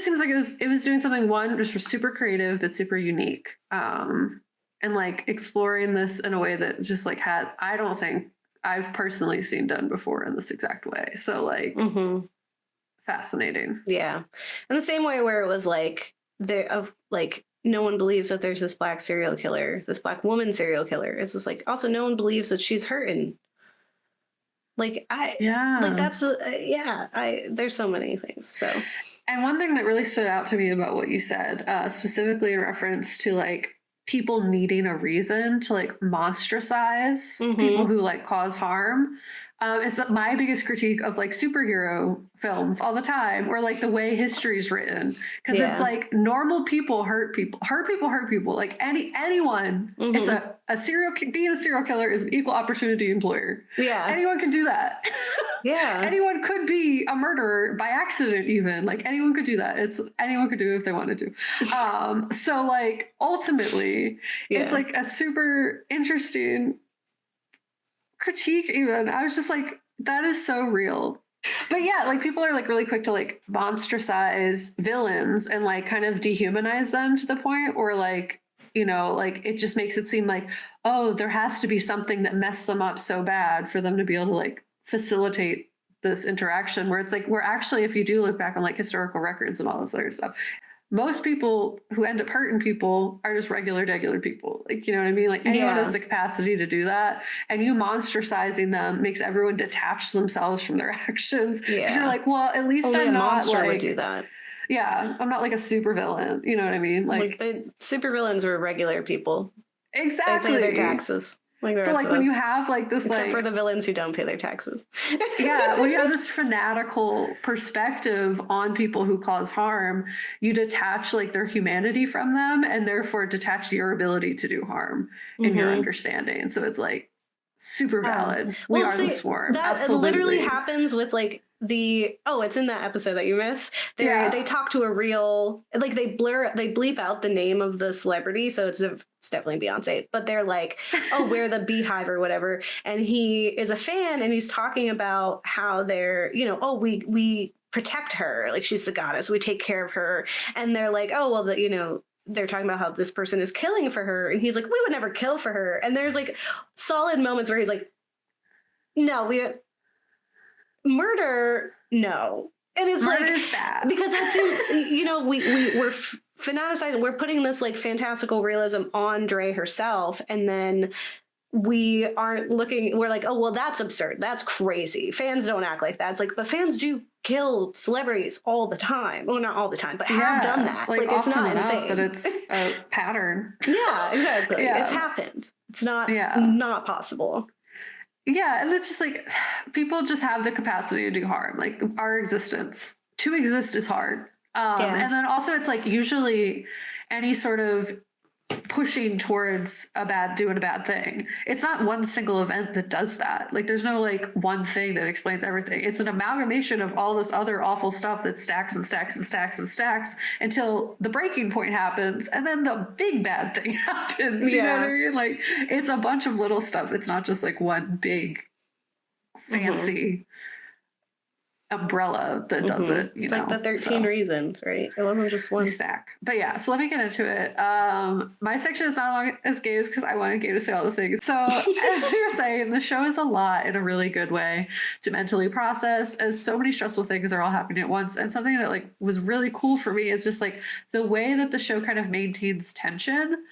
seems like it was doing something, one, just super creative but super unique, and like exploring this in a way that just like I don't think I've personally seen done before in this exact way. So like fascinating. Yeah. In the same way where it was like no one believes that there's this black serial killer, this black woman serial killer. It's just like, also no one believes that she's hurting. Like there's so many things. So, and one thing that really stood out to me about what you said, specifically in reference to like people needing a reason to like monstricize people who like cause harm, is that my biggest critique of like superhero films all the time, or like the way history is written, because it's like normal people hurt people. Like anyone. It's being a serial killer is an equal opportunity employer. Yeah, anyone can do that. Yeah, anyone could be a murderer by accident. Even like anyone could do that. Anyone could do it if they wanted to. So like ultimately, it's like a super interesting critique. Even I was just like, that is so real. But yeah, like people are like really quick to like monstricize villains and like kind of dehumanize them to the point where like, you know, like it just makes it seem like, oh, there has to be something that messed them up so bad for them to be able to like facilitate this interaction, where it's like, we're actually, if you do look back on like historical records and all this other stuff, most people who end up hurting people are just regular people. Like, you know what I mean? Like anyone has the capacity to do that. And you monstricizing them makes everyone detach themselves from their actions. Yeah. You're like, well, at least I'm not monster like, would do that. Yeah. I'm not like a super villain. You know what I mean? Like the super villains were regular people. Exactly. They pay their taxes. Like so like when you have like this, except like, for the villains who don't pay their taxes. Yeah, when you have this fanatical perspective on people who cause harm, you detach like their humanity from them, and therefore detach your ability to do harm in your understanding. So it's like super valid. We are the swarm. That absolutely literally happens with like it's in that episode that you missed. They talk to a real, like they bleep out the name of the celebrity, so it's definitely Beyonce, but they're like, oh, we're the Beehive or whatever, and he is a fan and he's talking about how they're, you know, oh, we protect her, like she's the goddess, we take care of her, and they're like, oh, well, you know, they're talking about how this person is killing for her, and he's like, we would never kill for her, and there's like solid moments where he's like, no, murder, no. And it's Murder's like bad. because that seems, you know, we're fanaticizing, we're putting this like fantastical realism on Dre herself, and then we aren't looking, we're like, oh, well, that's absurd, that's crazy, fans don't act like that. It's like, but fans do kill celebrities all the time. Well, not all the time, but have done that. Like it's not insane that it's a pattern. Yeah, exactly. It's happened. It's not possible. Yeah, and it's just like people just have the capacity to do harm. Like our existence, to exist is hard. And then also it's like usually any sort of pushing towards doing a bad thing. It's not one single event that does that. Like there's no like one thing that explains everything. It's an amalgamation of all this other awful stuff that stacks and stacks and stacks and stacks until the breaking point happens, and then the big bad thing happens. You know what I mean? Like it's a bunch of little stuff. It's not just like one big fancy umbrella that does it. You know, like the 13 reasons, right? It wasn't just one stack. But yeah, so let me get into it. My section is not long as Gabe's because I wanted Gabe to say all the things. So as you were saying, the show is a lot in a really good way to mentally process, as so many stressful things are all happening at once. And something that like was really cool for me is just like the way that the show kind of maintains tension,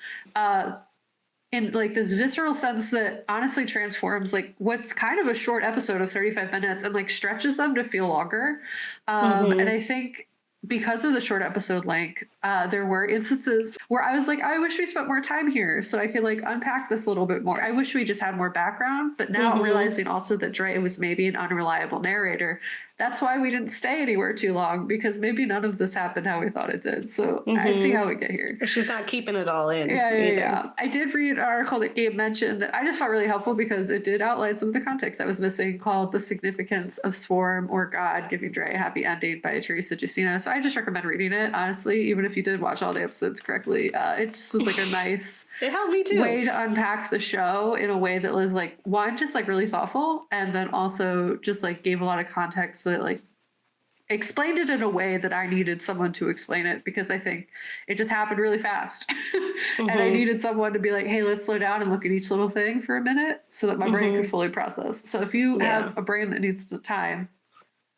in like this visceral sense that honestly transforms like what's kind of a short episode of 35 minutes and like stretches them to feel longer. And I think because of the short episode length, there were instances where I was like, I wish we spent more time here so I could like unpack this a little bit more. I wish we just had more background, but now realizing also that Dre was maybe an unreliable narrator. That's why we didn't stay anywhere too long, because maybe none of this happened how we thought it did. So I see how we get here. She's not keeping it all in. Yeah. I did read an article that Gabe mentioned that I just found really helpful because it did outline some of the context that was missing, called The Significance of Swarm or God Giving Dre a Happy Ending by Teresa Jusino. So I just recommend reading it, honestly, even if you did watch all the episodes correctly. It just was like a nice it helped me too. Way to unpack the show in a way that was like, one, just like really thoughtful, and then also just like gave a lot of context so that like explained it in a way that I needed someone to explain it, because I think it just happened really fast. And I needed someone to be like, hey, let's slow down and look at each little thing for a minute so that my brain could fully process. So if you have a brain that needs the time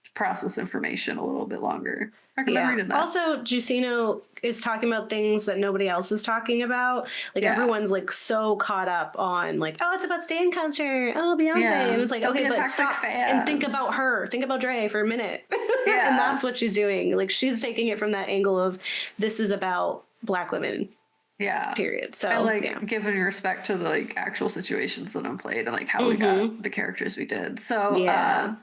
to process information a little bit longer, I recommend reading that. Also, Jusino is talking about things that nobody else is talking about. Like everyone's like so caught up on like, oh, it's about stan culture. Oh, Beyonce. And it's like, Don't okay, but stop and think about her. Think about Dre for a minute. And that's what she's doing. Like she's taking it from that angle of this is about Black women. Yeah. Period. So, and like giving respect to the like actual situations that I'm played and like how we got the characters we did. So,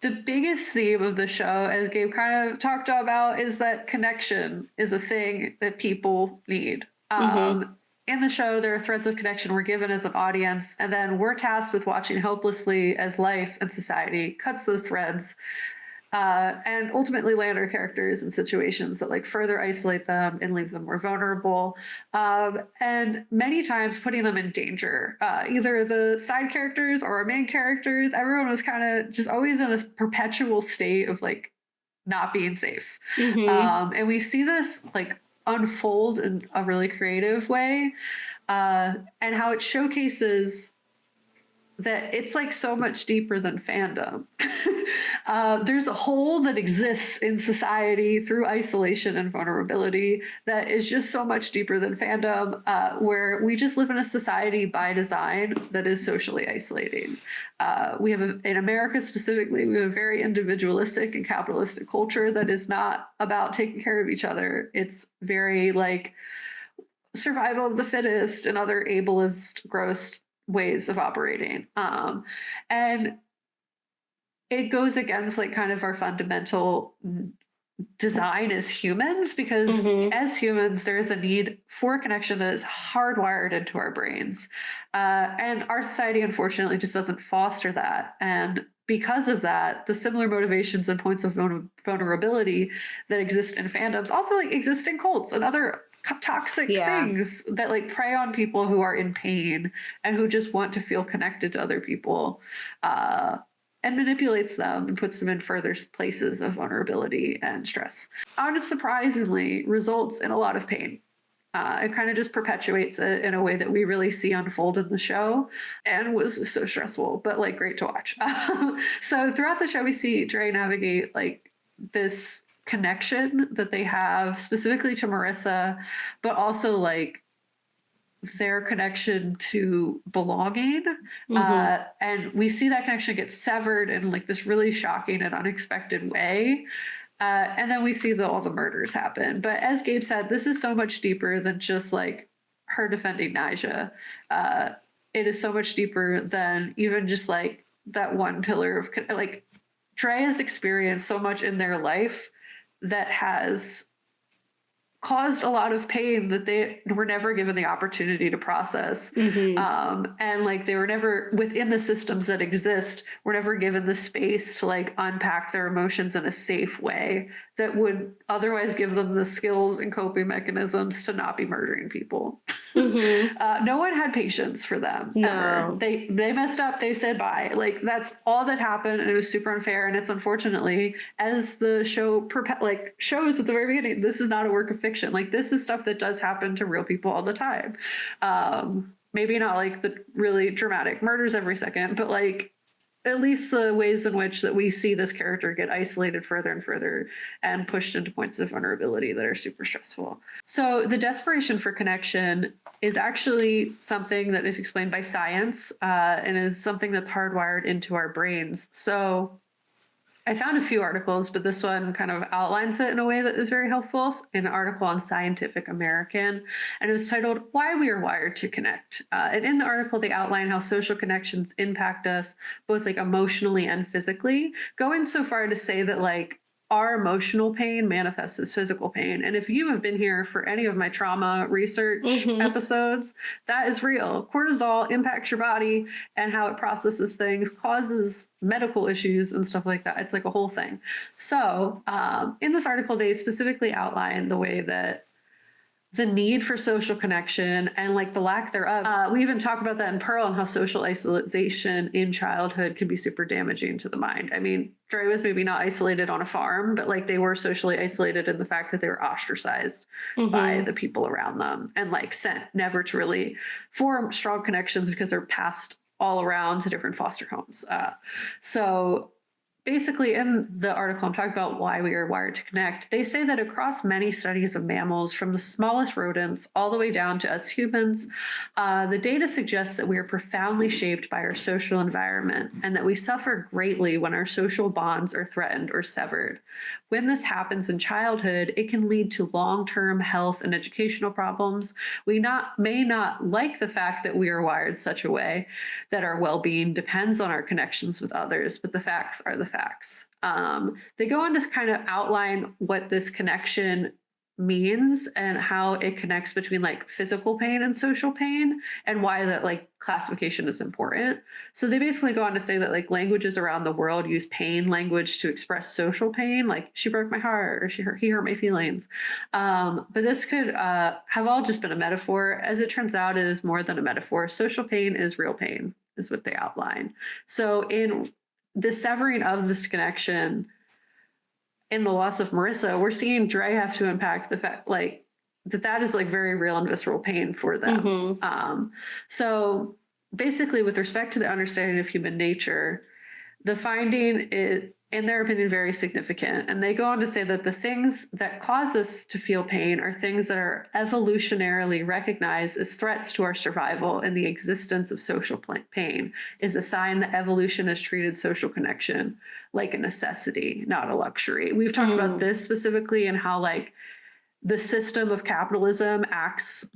the biggest theme of the show, as Gabe kind of talked about, is that connection is a thing that people need. In the show, there are threads of connection we're given as an audience, and then we're tasked with watching helplessly as life and society cuts those threads and ultimately land our characters in situations that like further isolate them and leave them more vulnerable, and many times putting them in danger. Either the side characters or our main characters, everyone was kind of just always in a perpetual state of like not being safe. And we see this like unfold in a really creative way, and how it showcases that it's like so much deeper than fandom. There's a hole that exists in society through isolation and vulnerability that is just so much deeper than fandom, where we just live in a society by design that is socially isolating. We have, in America specifically, we have a very individualistic and capitalistic culture that is not about taking care of each other. It's very like survival of the fittest and other ableist, gross ways of operating. And it goes against like kind of our fundamental design as humans, because as humans, there is a need for connection that is hardwired into our brains. And our society, unfortunately, just doesn't foster that. And because of that, the similar motivations and points of vulnerability that exist in fandoms also like exist in cults and other toxic things that like prey on people who are in pain and who just want to feel connected to other people, and manipulates them and puts them in further places of vulnerability and stress. Unsurprisingly, results in a lot of pain. It kind of just perpetuates it in a way that we really see unfold in the show, and was so stressful, but like great to watch. So throughout the show, we see Dre navigate like this connection that they have specifically to Marissa, but also like their connection to belonging. And we see that connection get severed in like this really shocking and unexpected way. And then we see all the murders happen. But as Gabe said, this is so much deeper than just like her defending Nyjah. It is so much deeper than even just like that one pillar of like Dre has experienced so much in their life that has caused a lot of pain that they were never given the opportunity to process. And like they were never within the systems that exist, were never given the space to like unpack their emotions in a safe way that would otherwise give them the skills and coping mechanisms to not be murdering people. No one had patience for them. Ever. They messed up. They said bye. Like that's all that happened, and it was super unfair. And it's unfortunately, as the show shows at the very beginning, this is not a work of fiction. Like this is stuff that does happen to real people all the time. Maybe not like the really dramatic murders every second, but like at least the ways in which that we see this character get isolated further and further and pushed into points of vulnerability that are super stressful. So the desperation for connection is actually something that is explained by science, and is something that's hardwired into our brains. So I found a few articles, but this one kind of outlines it in a way that is very helpful. An article on Scientific American, and it was titled "Why We Are Wired to Connect." And in the article, they outline how social connections impact us both like emotionally and physically, going so far to say that like our emotional pain manifests as physical pain. And if you have been here for any of my trauma research episodes, that is real. Cortisol impacts your body, and how it processes things causes medical issues and stuff like that. It's like a whole thing. So in this article, they specifically outline the way that the need for social connection and like the lack thereof. We even talk about that in Pearl and how social isolation in childhood can be super damaging to the mind. I mean, Dre was maybe not isolated on a farm, but like they were socially isolated in the fact that they were ostracized by the people around them and like sent never to really form strong connections because they're passed all around to different foster homes. So basically, in the article I'm talking about why we are wired to connect, they say that across many studies of mammals, from the smallest rodents all the way down to us humans, the data suggests that we are profoundly shaped by our social environment and that we suffer greatly when our social bonds are threatened or severed. When this happens in childhood, it can lead to long-term health and educational problems. We may not like the fact that we are wired such a way that our well-being depends on our connections with others, but the facts are the facts. They go on to kind of outline what this connection means and how it connects between like physical pain and social pain and why that like classification is important. So they basically go on to say that like languages around the world use pain language to express social pain, like she broke my heart or he hurt my feelings. But this could have all just been a metaphor. As it turns out, it is more than a metaphor. Social pain is real pain, is what they outline. So in the severing of this connection, in the loss of Marissa, we're seeing Dre have to impact the fact like that is like very real and visceral pain for them. So basically, with respect to the understanding of human nature, the finding is, in their opinion, very significant. And they go on to say that the things that cause us to feel pain are things that are evolutionarily recognized as threats to our survival, and the existence of social pain is a sign that evolution has treated social connection like a necessity, not a luxury. We've talked about this specifically and how like the system of capitalism acts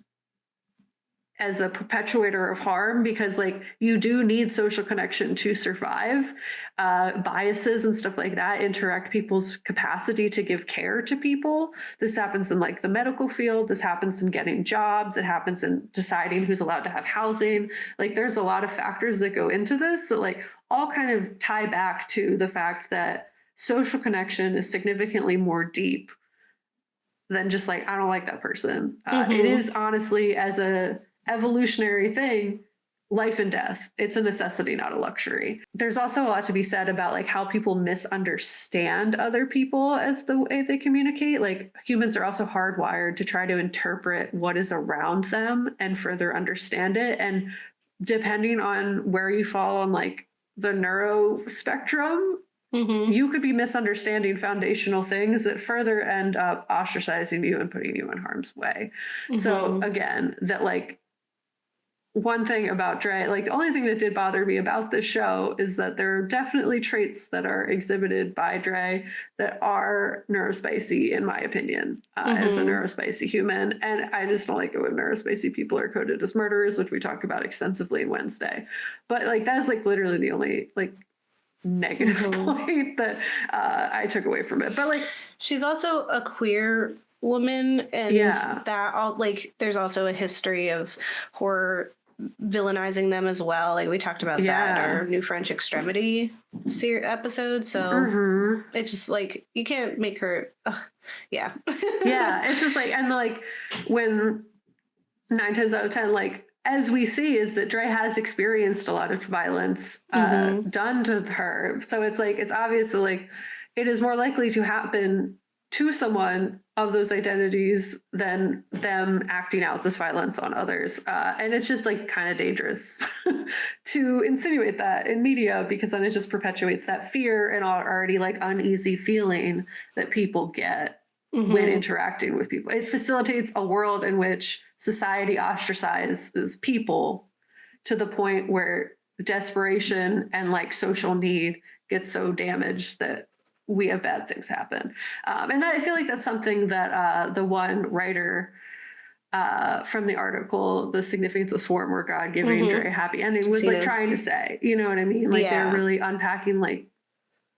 as a perpetuator of harm because like you do need social connection to survive. Biases and stuff like that interact people's capacity to give care to people. This happens in like the medical field. This happens in getting jobs. It happens in deciding who's allowed to have housing. Like there's a lot of factors that go into this that like all kind of tie back to the fact that social connection is significantly more deep than just like, I don't like that person. It is honestly, as a evolutionary thing, life and death. It's a necessity, not a luxury. There's also a lot to be said about like how people misunderstand other people as the way they communicate. Like humans are also hardwired to try to interpret what is around them and further understand it. And depending on where you fall on like the neuro spectrum, you could be misunderstanding foundational things that further end up ostracizing you and putting you in harm's way. So again, that like one thing about Dre, like the only thing that did bother me about this show is that there are definitely traits that are exhibited by Dre that are neurospicy, in my opinion, as a neurospicy human. And I just don't like it when neurospicy people are coded as murderers, which we talk about extensively in Wednesday. But like that is like literally the only like negative point that I took away from it. But like she's also a queer woman, and that all like there's also a history of horror villainizing them as well. Like we talked about that our New French Extremity episode. So it's just like you can't make her it's just like, and like when 9 times out of 10 like as we see is that Dre has experienced a lot of violence done to her. So it's like, it's obviously like it is more likely to happen to someone of those identities than them acting out this violence on others. And it's just like kind of dangerous to insinuate that in media, because then it just perpetuates that fear and already like uneasy feeling that people get when interacting with people. It facilitates a world in which society ostracizes people to the point where desperation and like social need gets so damaged that we have bad things happen. And I feel like that's something that the one writer from the article, The Significance of Swarm, where God giving Dre a happy ending, was like trying to say, you know what I mean? Like they're really unpacking like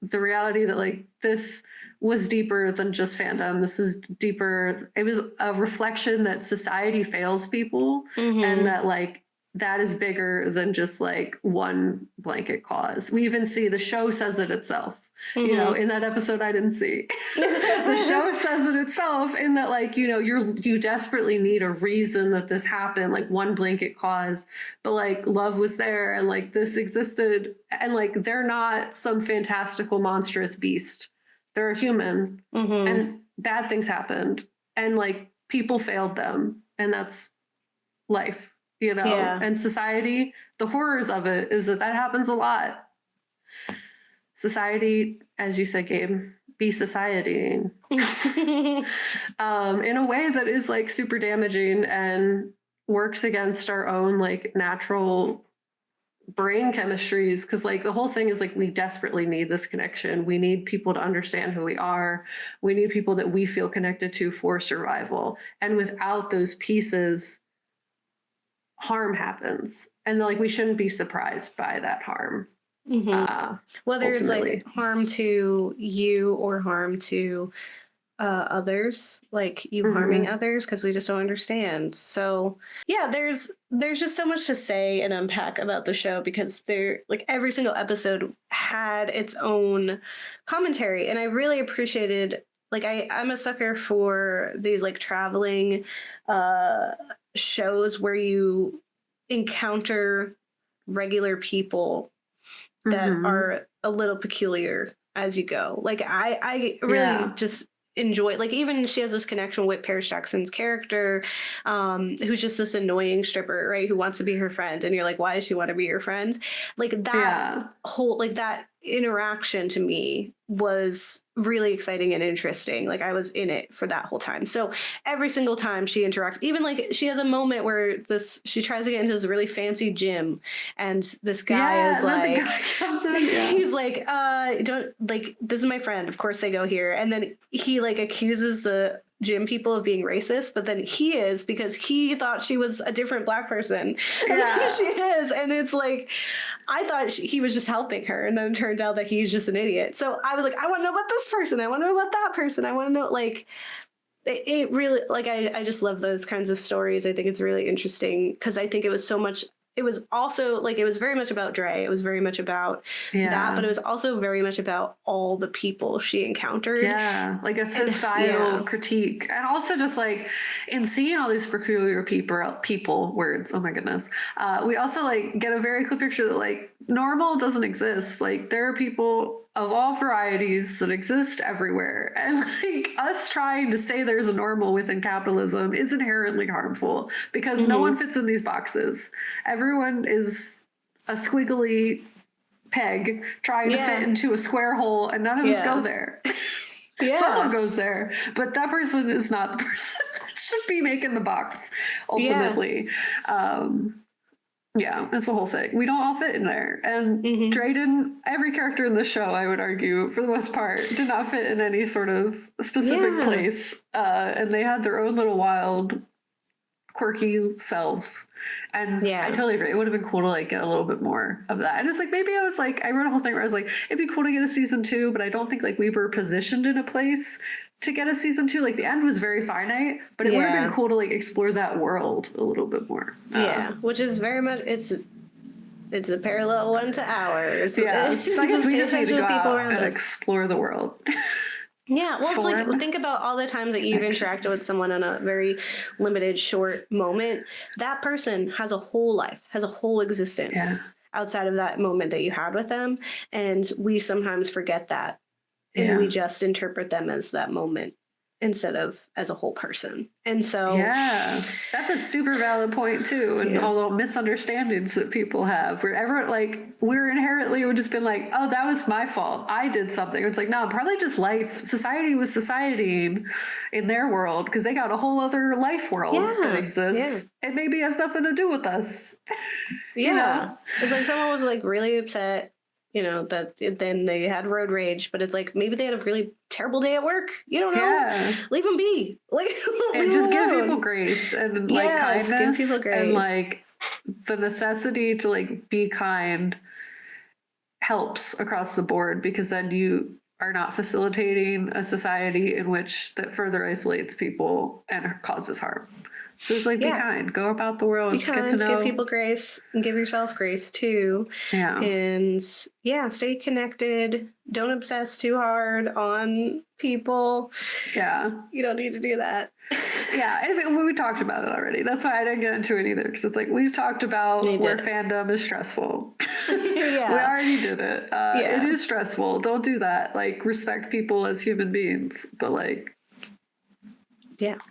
the reality that like this was deeper than just fandom. This is deeper. It was a reflection that society fails people and that like that is bigger than just like one blanket cause. We even see the show says it itself. You know, in that episode I didn't see. The show says it itself in that, like, you know, you desperately need a reason that this happened, like one blanket cause, but like love was there and like this existed, and like they're not some fantastical monstrous beast. They're a human, and bad things happened, and like people failed them, and that's life, you know. And society, the horrors of it is that happens a lot. Society, as you said, Gabe, be societying in a way that is like super damaging and works against our own like natural brain chemistries, because like the whole thing is like we desperately need this connection. We need people to understand who we are. We need people that we feel connected to for survival. And without those pieces, harm happens, and like we shouldn't be surprised by that harm. Whether it's like harm to you or harm to others, like you harming others, because we just don't understand. So yeah, there's just so much to say and unpack about the show, because they're like every single episode had its own commentary, and I really appreciated, like, I'm a sucker for these like traveling shows where you encounter regular people that are a little peculiar as you go. Like I really just enjoy, like, even she has this connection with Paris Jackson's character, who's just this annoying stripper, right, who wants to be her friend, and you're like, why does she want to be your friend? Like that whole, like, that interaction to me was really exciting and interesting. Like I was in it for that whole time. So every single time she interacts, even like she has a moment where she tries to get into this really fancy gym, and this guy is like, he's like, don't, like, this is my friend, of course they go here. And then he like accuses the gym people of being racist, but then he is, because he thought she was a different Black person. And then she is. And it's like, I thought he was just helping her, and then it turned out that he's just an idiot. So I was like, I want to know about this person. I want to know about that person. I want to know, like, it really, like, I just love those kinds of stories. I think it's really interesting, because I think it was so much, it was also like, it was very much about Dre. It was very much about that, but it was also very much about all the people she encountered. Yeah, like a societal critique. And also just like in seeing all these peculiar people words, oh my goodness. We also like get a very clear picture that like normal doesn't exist. Like there are people of all varieties that exist everywhere. And like us trying to say there's a normal within capitalism is inherently harmful, because no one fits in these boxes. Everyone is a squiggly peg trying to fit into a square hole, and none of us go there. Someone goes there, but that person is not the person that should be making the box ultimately. Yeah, that's the whole thing. We don't all fit in there. And Dre didn't, every character in the show, I would argue, for the most part, did not fit in any sort of specific place. And they had their own little wild, quirky selves. And I totally agree. It would have been cool to like get a little bit more of that. And it's like, maybe I was like, I wrote a whole thing where I was like, it'd be cool to get a season 2, but I don't think like we were positioned in a place to get a season 2. Like the end was very finite, but it would have been cool to like explore that world a little bit more. Which is very much, it's a parallel one to ours. So I guess we just need to go out and explore the world. Yeah, well, it's like, think about all the times that you've interacted with someone in a very limited, short moment. That person has a whole life, has a whole existence outside of that moment that you had with them. And we sometimes forget that. And we just interpret them as that moment instead of as a whole person. And so that's a super valid point too. And all the misunderstandings that people have, wherever like we're inherently would just been like, oh, that was my fault, I did something. It's like, no, probably just life. Society was societying in their world, because they got a whole other life world that exists. It maybe has nothing to do with us. You know? It's like someone was like really upset, you know, that then they had road rage, but it's like, maybe they had a really terrible day at work. You don't know. Leave them be. Like, and just give people grace and like kindness. Give people grace. And like the necessity to like be kind helps across the board, because then you are not facilitating a society in which that further isolates people and causes harm. So it's like, be kind, go about the world, be kind, get to know. give people grace, and give yourself grace too. Yeah. And stay connected. Don't obsess too hard on people. Yeah. You don't need to do that. Yeah, and we talked about it already. That's why I didn't get into it either, because it's like, we've talked about where fandom is stressful. We already did it. It is stressful. Don't do that. Like, respect people as human beings, but like,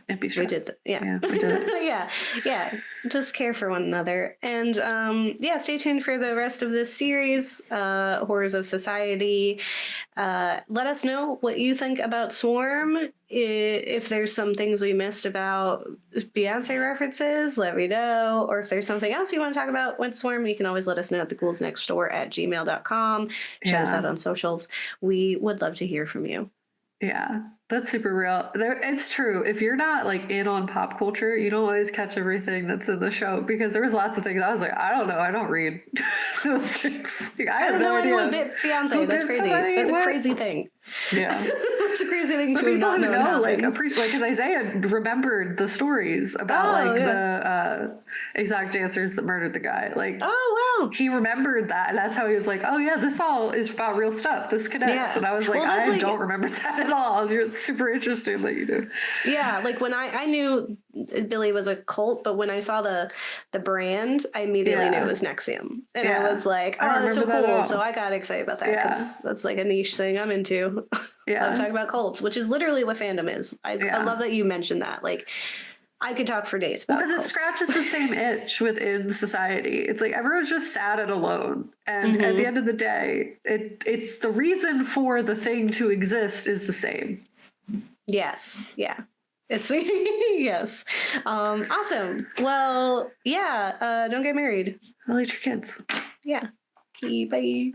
and be stressed. We did that. Yeah, we did it. yeah. Just care for one another, and stay tuned for the rest of this series, Horrors of Society. Let us know what you think about Swarm. If there's some things we missed about Beyonce references, let me know. Or if there's something else you want to talk about with Swarm, you can always let us know at theghouls@gmail.com. Shout us out on socials. We would love to hear from you. Yeah, that's super real. It's true. If you're not like in on pop culture, you don't always catch everything that's in the show, because there was lots of things I was like, I don't know, I don't read those things. Like, I have no idea. Beyonce, that's crazy. That's a crazy thing. Yeah, it's a crazy thing to not know. Like, appreciate, because Isaiah remembered the stories about the exact dancers that murdered the guy. Like, oh wow, he remembered that, and that's how he was like, oh yeah, this all is about real stuff. This connects, and I was like, I don't remember that at all. It's super interesting that you do. Yeah, like when I knew Billy was a cult, but when I saw the brand, I immediately knew it was Nexium, and I was like, oh, that's so cool. So I got excited about that, because that's like a niche thing I'm into. Yeah, I'm talking about cults, which is literally what fandom is. I love that you mentioned that. Like, I could talk for days about because it scratches the same itch within society. It's like everyone's just sad and alone, and at the end of the day, it's the reason for the thing to exist is the same. Yes. Yeah. It's yes. Awesome. Well, don't get married. I'll eat your kids. Yeah. Okay, bye. Bye.